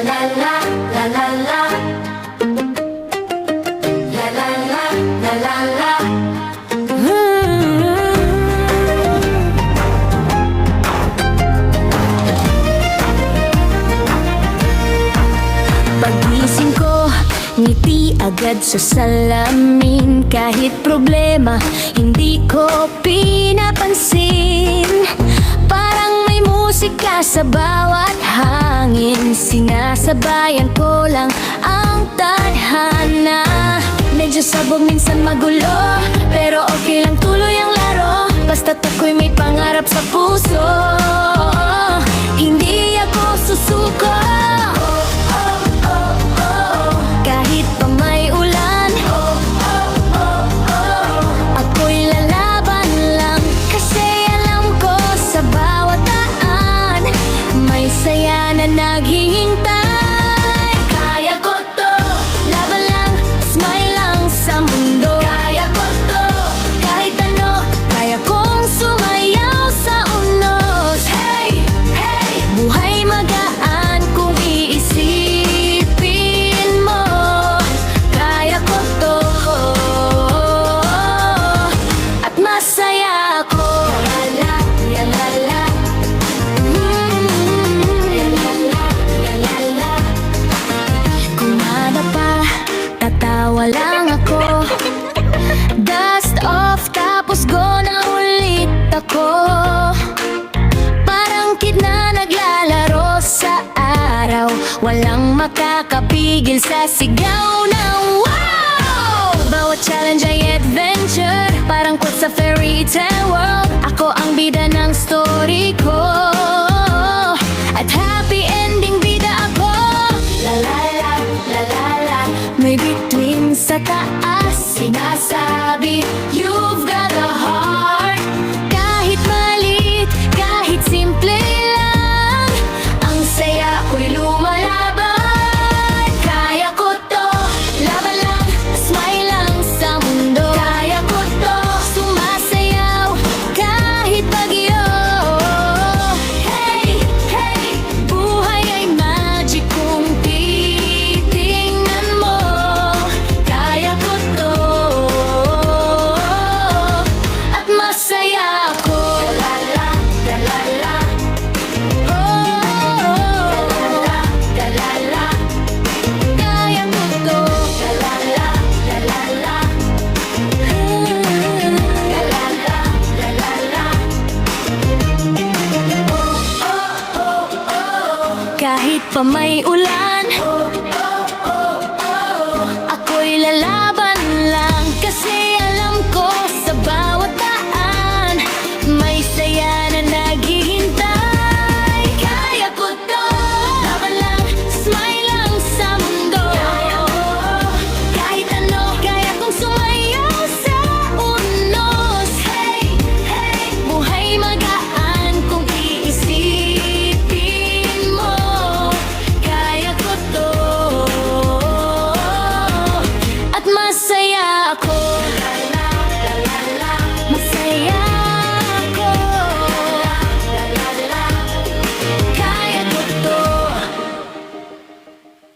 la la, la la la. La la la, la la la. Pagising ko, ngiti agad sa salamin. Kahit problema, hindi ko pinapansin. Parang may musika sa bawat hangin. Sinasabayan ko lang ang tadhana. Medyo sabog, minsan magulo, pero okay lang, tuloy ang laro. Basta't ako'y may pangarap sa puso. Hindi ako susuko. Kahit pa may ulan, ako'y lalaban lang. Kasi alam ko sa bawat daan may saya na naghihintay. Kaya ko to, laban lang, smile lang sa mundo. Kaya ko to, kahit ano, kaya kong sumayaw sa unos. Hey, hey, buhay magaan kung iisipin mo. Kaya ko to, at masaya ako. La la, la la la. La la la. Kung ano pa, tatawa lang ako. Dust off, tapos go na ulit ako. Parang kid na naglalaro sa araw. Walang makakapigil sa sigaw ng wow! Bawat challenge ay adventure, parang quote sa fairy tale world. Ako ang bida ng story ko, at happy ending bida ako. La la la, la la la. May bituin sa taas, sinasabi, you've got a heart. Kahit maliit, kahit simple lang, ang saya ko'y lumalaban. Kaya ko to, laban lang, smile lang sa mundo. Kaya ko to, sumasayaw kahit bagyo. Hey, hey, buhay ay magic kung titingnan mo. Kaya ko to, at masaya ako. La la, la la la. Oh, la la la. Kaya ko to. La la, la la la. La la la, la la la. Kahit pa may ulan, ako'y lalaban.